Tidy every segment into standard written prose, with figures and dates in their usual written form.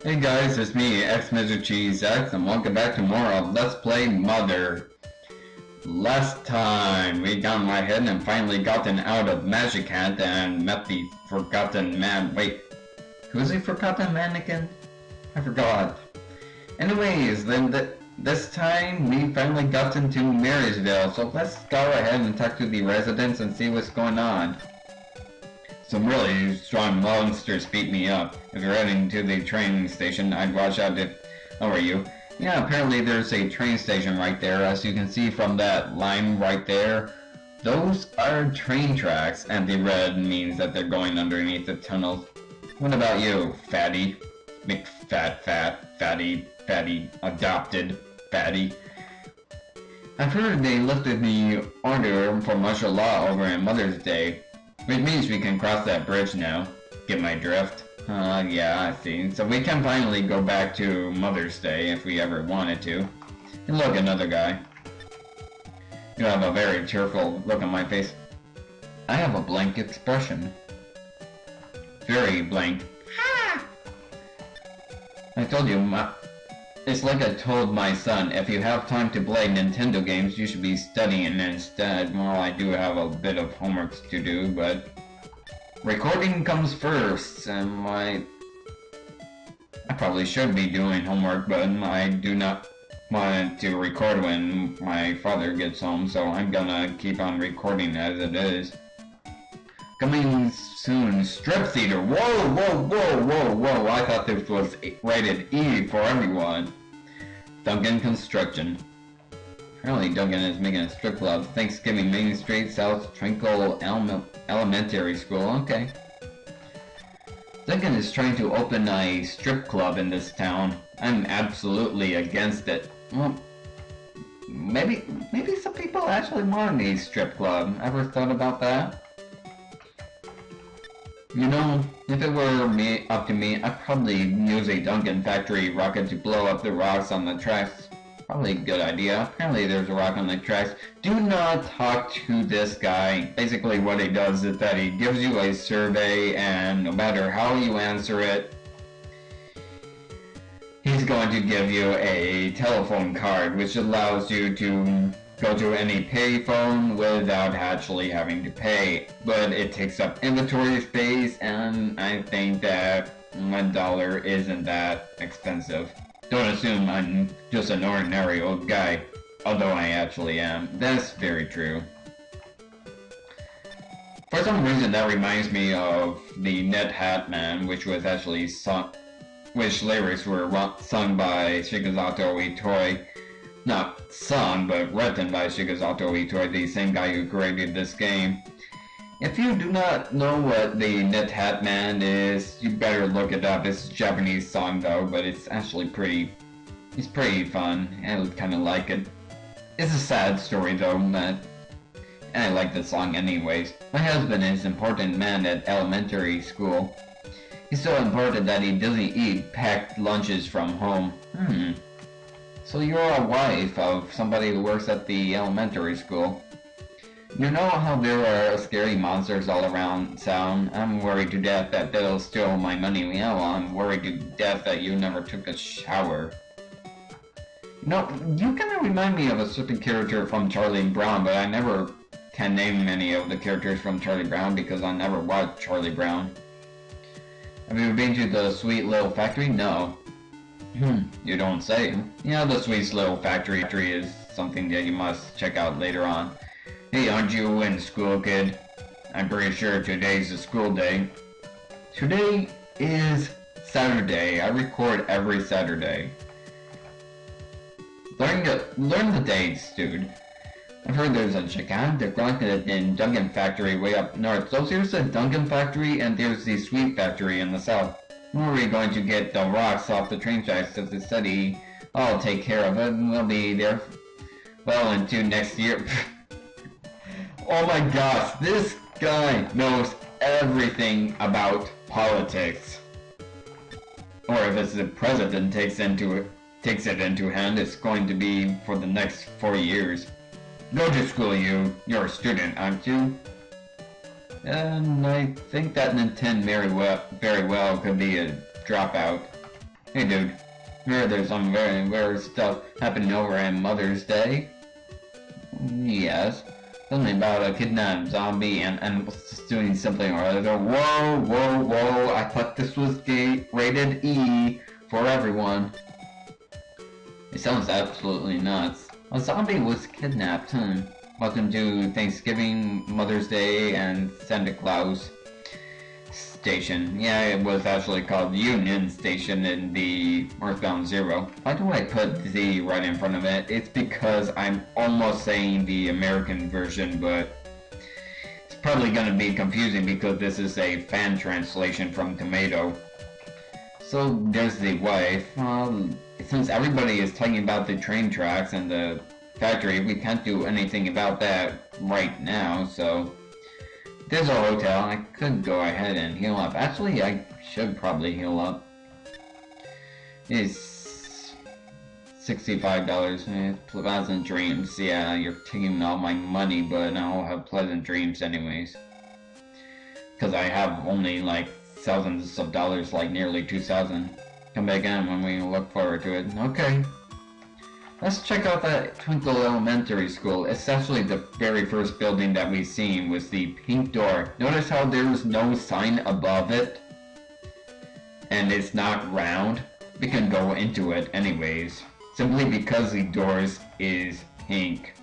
Hey guys, it's me, X and welcome back to more of Let's Play Mother. Last time, we got my head and finally gotten out of Magic Hat and met the Forgotten Man. Wait, who's the Forgotten Man again? I forgot. Anyways, then this time we finally got into Marrysville, so let's go ahead and talk to the residents and see what's going on. Some really strong monsters beat me up. If you're heading to the train station, I'd watch out if I were you. Yeah, apparently there's a train station right there, as you can see from that line right there. Those are train tracks, and the red means that they're going underneath the tunnels. What about you, fatty? Fatty, adopted fatty. I've heard they lifted the order for martial law over in Mother's Day. Which means we can cross that bridge now. Get my drift? Yeah, I see. So we can finally go back to Mother's Day if we ever wanted to. And look, another guy. You have a very cheerful look on my face. I have a blank expression. Very blank. Ha! I told you, it's like I told my son, if you have time to play Nintendo games, you should be studying instead. Well, I do have a bit of homework to do, but recording comes first, and I probably should be doing homework, but I do not want to record when my father gets home, so I'm gonna keep on recording as it is. Coming soon, Strip Theater. Whoa! I thought this was rated E for everyone. Duncan Construction. Apparently Duncan is making a strip club. Thanksgiving, Main Street, South Trinkle Elementary School. Okay. Duncan is trying to open a strip club in this town. I'm absolutely against it. Well, maybe some people actually want a strip club. Ever thought about that? You know, if it were up to me, I'd probably use a Duncan factory rocket to blow up the rocks on the tracks. Probably a good idea. Apparently there's a rock on the tracks. Do not talk to this guy. Basically what he does is that he gives you a survey, and no matter how you answer it, he's going to give you a telephone card, which allows you to go to any payphone without actually having to pay, but it takes up inventory space, and I think that $1 isn't that expensive. Don't assume I'm just an ordinary old guy, although I actually am. That's very true. For some reason that reminds me of the Net Hat Man, which was actually which lyrics were sung by Shigesato Itoi. Not sung, but written by Shigesato Itoi, the same guy who created this game. If you do not know what the Net Hat Man is, you better look it up. It's a Japanese song though, but it's actually it's pretty fun. I kinda like it. It's a sad story though, and I like the song anyways. My husband is an important man at elementary school. He's so important that he doesn't eat packed lunches from home. So you're a wife of somebody who works at the elementary school. You know how there are scary monsters all around town? I'm worried to death that they'll steal my money. Well, I'm worried to death that you never took a shower. You know, you kind of remind me of a certain character from Charlie Brown, but I never can name any of the characters from Charlie Brown because I never watched Charlie Brown. Have you been to the Sweet Little Factory? No. You don't say. Yeah, the Sweet Little Factory is something that you must check out later on. Hey, aren't you in school, kid? I'm pretty sure today's a school day. Today is Saturday. I record every Saturday. Learn the dates, dude. I've heard there's a gigantic rocket in Duncan Factory way up north. So here's the Duncan Factory, and there's the Sweet Factory in the south. When are we going to get the rocks off the train tracks of the city? I'll take care of it, and we'll be there well into next year. Oh my gosh, this guy knows everything about politics. Or if it's the president takes it into hand, it's going to be for the next 4 years. Go to school, you're a student, aren't you? And I think that Nintendo very well could be a dropout. Hey dude, there's some very weird stuff happening over at Mother's Day. Yes. Something about a kidnapped zombie and doing something or other. Whoa, whoa, whoa, I thought this was rated E for everyone. It sounds absolutely nuts. A zombie was kidnapped, Welcome to Thanksgiving, Mother's Day, and Santa Claus Station. Yeah, it was actually called Union Station in the Earthbound Zero. Why do I put the right in front of it? It's because I'm almost saying the American version, but it's probably going to be confusing because this is a fan translation from Tomato. So there's the wife. Since everybody is talking about the train tracks and the factory, we can't do anything about that right now, so there's a hotel. I could go ahead and heal up. Actually, I should probably heal up. It's $65. Pleasant dreams. Yeah, you're taking all my money, but I'll have pleasant dreams anyways. Because I have only like thousands of dollars, like nearly 2,000. Come back in when we look forward to it. Okay. Let's check out that Twinkle Elementary School. It's actually the very first building that we've seen with the pink door. Notice how there's no sign above it? And it's not round? We can go into it anyways. Simply because the doors is pink.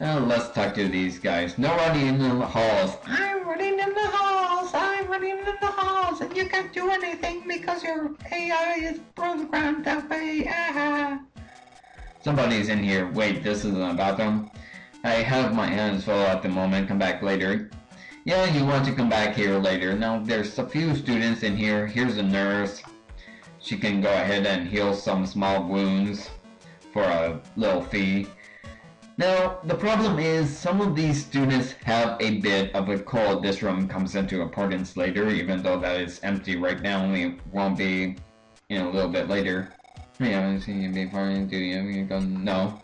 Now let's talk to these guys. No running in the halls. I'm running in the halls. I'm running in the halls. And you can't do anything because your AI is programmed that way. Ah. Somebody's in here. Wait, this isn't a bathroom? I have my hands full at the moment. Come back later. Yeah, you want to come back here later. Now, there's a few students in here. Here's a nurse. She can go ahead and heal some small wounds for a little fee. Now, the problem is some of these students have a bit of a cold. This room comes into importance later, even though that is empty right now. It won't be, a little bit later. I haven't seen you before. Do you go? No.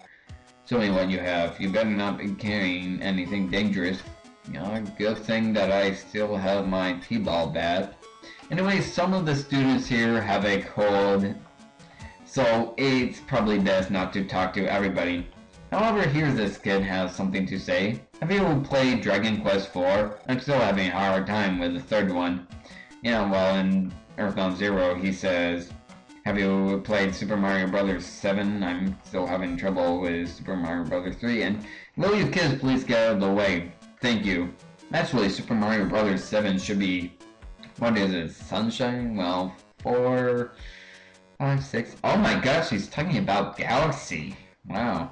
Show me what you have. You better not be carrying anything dangerous. Good thing that I still have my T-ball bat. Anyway, some of the students here have a cold, so it's probably best not to talk to everybody. However, here this kid has something to say. Have you played Dragon Quest IV? I'm still having a hard time with the third one. Well, in Earthbound Zero, he says, have you played Super Mario Bros. 7? I'm still having trouble with Super Mario Bros. 3. And will you kids please get out of the way? Thank you. Actually, Super Mario Bros. 7 should be, what is it, Sunshine? Well, 4, 5, 6. Oh my gosh, he's talking about Galaxy. Wow.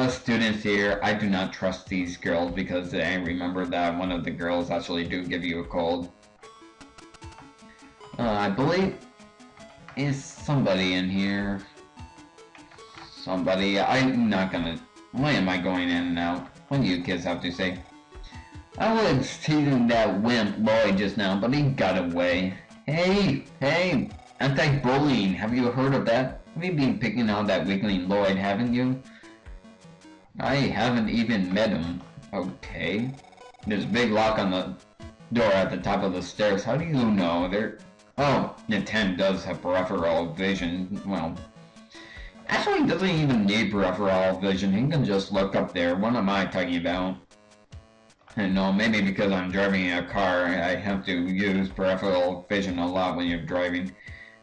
Students here, I do not trust these girls because I remember that one of the girls actually do give you a cold. I believe is somebody in here. Somebody, I'm not gonna, why am I going in and out? What do you kids have to say? I was teasing that wimp Lloyd just now, but he got away. Hey, anti-bullying, have you heard of that? Have you been picking on that weakling Lloyd, haven't you? I haven't even met him. Okay. There's a big lock on the door at the top of the stairs. How do you know? Oh, Nintendo does have peripheral vision. Well, actually he doesn't even need peripheral vision. He can just look up there. What am I talking about? I don't know, maybe because I'm driving a car, I have to use peripheral vision a lot when you're driving.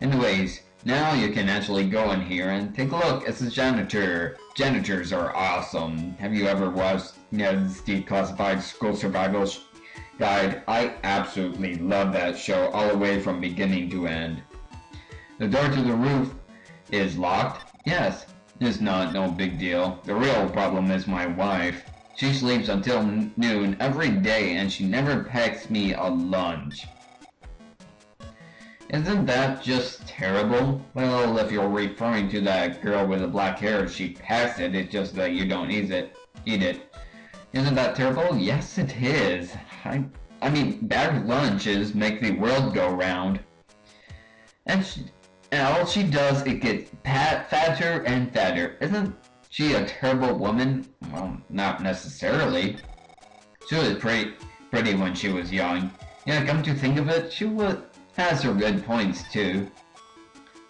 Anyways, now you can actually go in here and take a look. It's a janitor. Janitors are awesome. Have you ever watched Ned's Declassified School Survival Guide? I absolutely love that show all the way from beginning to end. The door to the roof is locked? Yes. It's not no big deal. The real problem is my wife. She sleeps until noon every day and she never packs me a lunch. Isn't that just terrible? Well, if you're referring to that girl with the black hair, she packs it, it's just that you don't eat it. Isn't that terrible? Yes, it is. I mean, bad lunches make the world go round. And all she does is get fatter and fatter. Isn't she a terrible woman? Well, not necessarily. She was pretty when she was young. Yeah, come to think of it, she was has some good points too.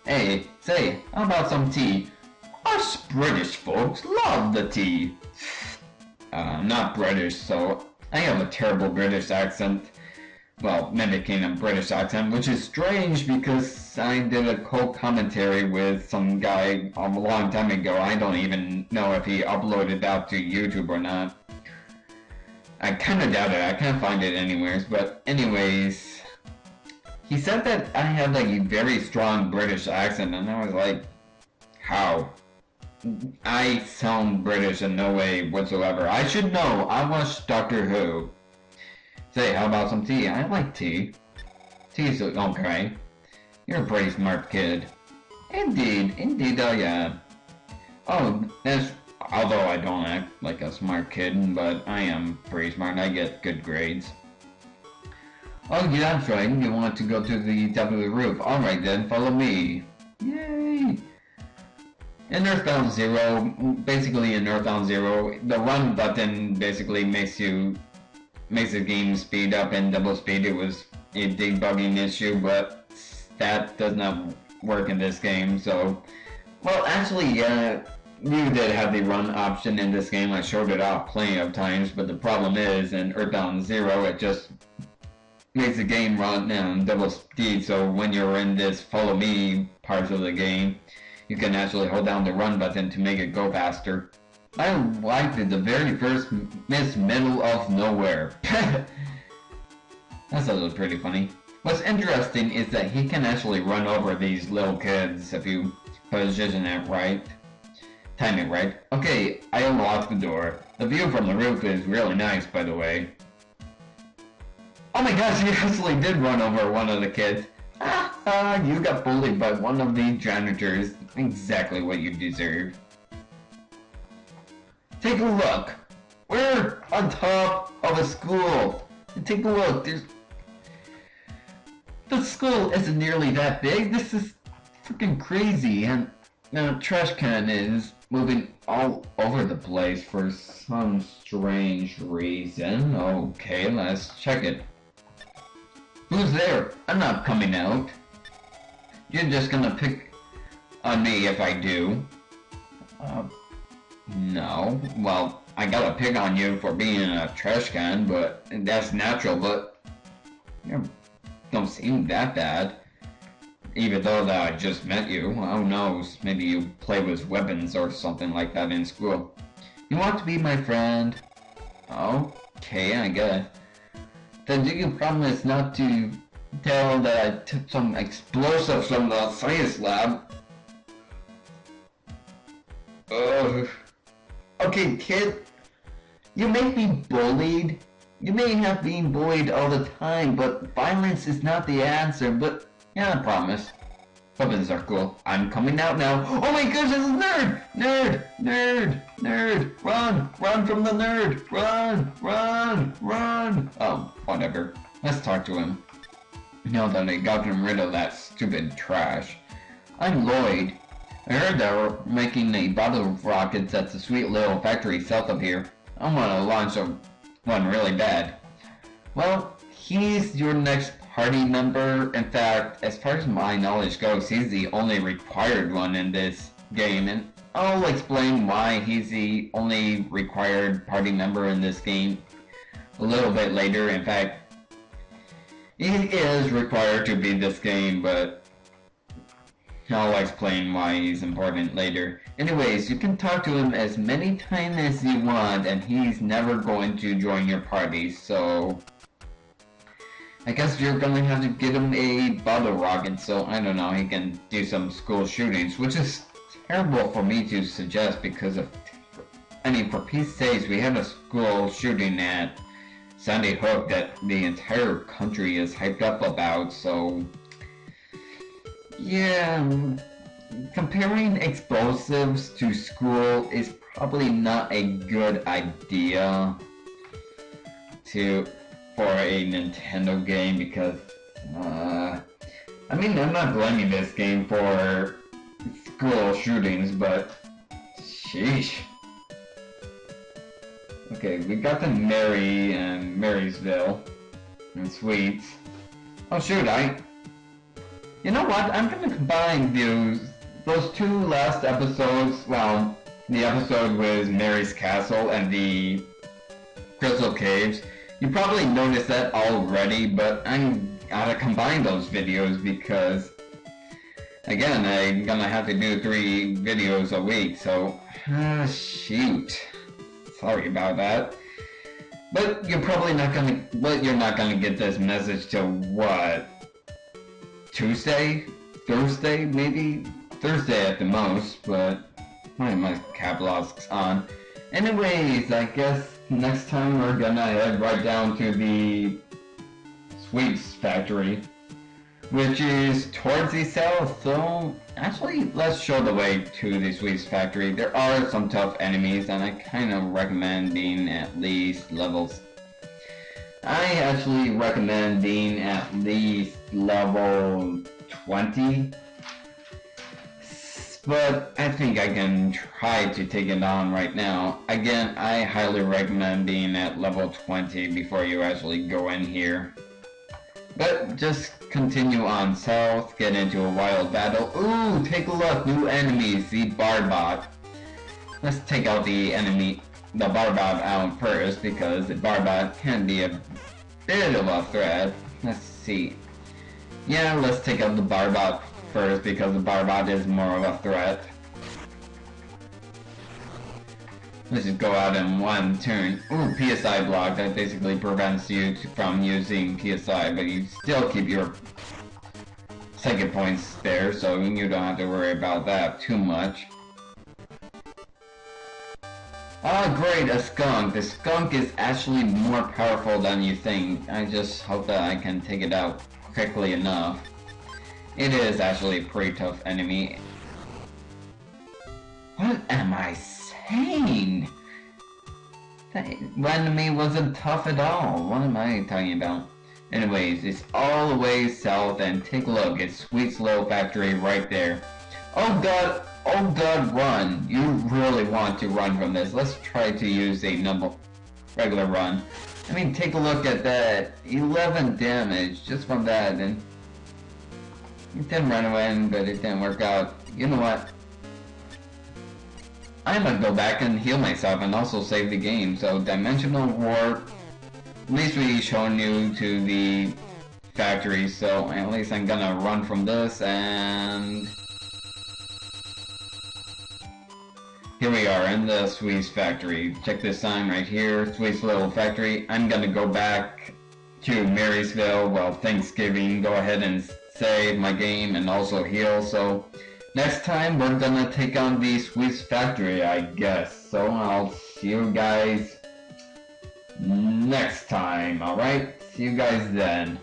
Hey, say, how about some tea? Us British folks love the tea. I'm not British, so I have a terrible British accent. Well, mimicking a British accent, which is strange because I did a co-commentary with some guy a long time ago. I don't even know if he uploaded that to YouTube or not. I kind of doubt it. I can't find it anywhere. But anyways, he said that I had like a very strong British accent, and I was like, how? I sound British in no way whatsoever. I should know. I watch Doctor Who. Say, how about some tea? I like tea. Tea's okay. You're a pretty smart kid. Indeed I am. Oh, that's... Although I don't act like a smart kid, but I am pretty smart. I get good grades. Oh, yeah, that's right. You want to go to the top of the roof. Alright then, follow me. Yay! In Earthbound Zero, basically in Earthbound Zero, the run button basically makes the game speed up and double speed. It was a debugging issue, but that does not work in this game, so... Well, actually, yeah, you did have the run option in this game. I showed it off plenty of times, but the problem is, in Earthbound Zero, it just makes the game run down double speed, so when you're in this follow me part of the game, you can actually hold down the run button to make it go faster. I liked it, the very first Miss Middle of Nowhere. That's also pretty funny. What's interesting is that he can actually run over these little kids if you position it right. Time it right. Okay, I unlocked the door. The view from the roof is really nice, by the way. Oh my gosh, he actually did run over one of the kids. You got bullied by one of the janitors. Exactly what you deserve. Take a look. We're on top of a school. Take a look. The school isn't nearly that big. This is freaking crazy. And the trash can is moving all over the place for some strange reason. Okay, let's check it. Who's there? I'm not coming out. You're just gonna pick on me if I do. No. Well, I gotta pick on you for being in a trash can, but that's natural, but you don't seem that bad. Even though that I just met you, who knows, maybe you play with weapons or something like that in school. You want to be my friend? Okay, I guess. Then do you promise not to tell that I took some explosives from the science lab? Ugh. Okay, kid. You may be bullied. You may have been bullied all the time, but violence is not the answer. But, yeah, I promise. Weapons are cool. I'm coming out now. Oh my gosh, it's a nerd! Nerd! Run from the nerd! Run! Whatever. Let's talk to him. Now that I got him rid of that stupid trash. I'm Lloyd. I heard they were making a bottle of rockets at the sweet little factory south of here. I want to launch one really bad. Well, he's your next party member. In fact, as far as my knowledge goes, he's the only required one in this game, and I'll explain why he's the only required party member in this game a little bit later. In fact, he is required to be this game, but I'll explain why he's important later. Anyways, you can talk to him as many times as you want, and he's never going to join your party, so I guess you're gonna have to get him a bottle rocket, so I don't know, he can do some school shootings, which is terrible for me to suggest because of, for Pete's sakes, we had a school shooting at Sandy Hook that the entire country is hyped up about, so yeah, comparing explosives to school is probably not a good idea for a Nintendo game because, I'm not blaming this game for school shootings, but sheesh. Okay, we got to Mary and Marrysville and Sweets. Oh shoot, You know what? I'm gonna combine those two last episodes. Well, the episode with Mary's Castle and the Crystal Caves. You probably noticed that already, but I'm gonna combine those videos because, again, I'm gonna have to do 3 videos a week. So, shoot. Sorry about that. But you're probably not gonna. But you're not gonna get this message till what? Tuesday? Thursday? Maybe? Thursday at the most, but why am my cap lock's on? Anyways, I guess next time we're gonna head right down to the Sweets Factory, which is towards the south, so actually let's show the way to the Sweets Factory. There are some tough enemies and I kind of recommend being at least levels. I actually recommend being at least level 20, but I think I can try to take it on right now. Again, I highly recommend being at level 20 before you actually go in here. But just continue on south, get into a wild battle. Ooh, take a look, new enemies, the Barbot. Let's take out the Barbot out first, because the Barbot can be a bit of a threat. Let's see. Yeah, let's take out the Barbot first, because the Barbot is more of a threat. Let's just go out in one turn. Ooh, PSI block. That basically prevents you from using PSI, but you still keep your second points there, so you don't have to worry about that too much. Ah, great, a skunk. The skunk is actually more powerful than you think. I just hope that I can take it out quickly enough. It is actually a pretty tough enemy. What am I saying? That enemy wasn't tough at all. What am I talking about? Anyways, it's all the way south, and take a look. It's Sweet's Little Factory right there. Oh god, run. You really want to run from this. Let's try to use a regular run. I mean, take a look at that. 11 damage just from that, and it didn't run away, but it didn't work out. You know what? I'm gonna go back and heal myself and also save the game. So, Dimensional Warp. At least we've shown you to the factory, so at least I'm gonna run from this, and here we are in the Sweets Factory. Check this sign right here, Sweets Little Factory. I'm gonna go back to Marrysville, well, Thanksgiving, go ahead and save my game and also heal. So next time we're gonna take on the Sweets Factory, I guess. So I'll see you guys next time, alright? See you guys then.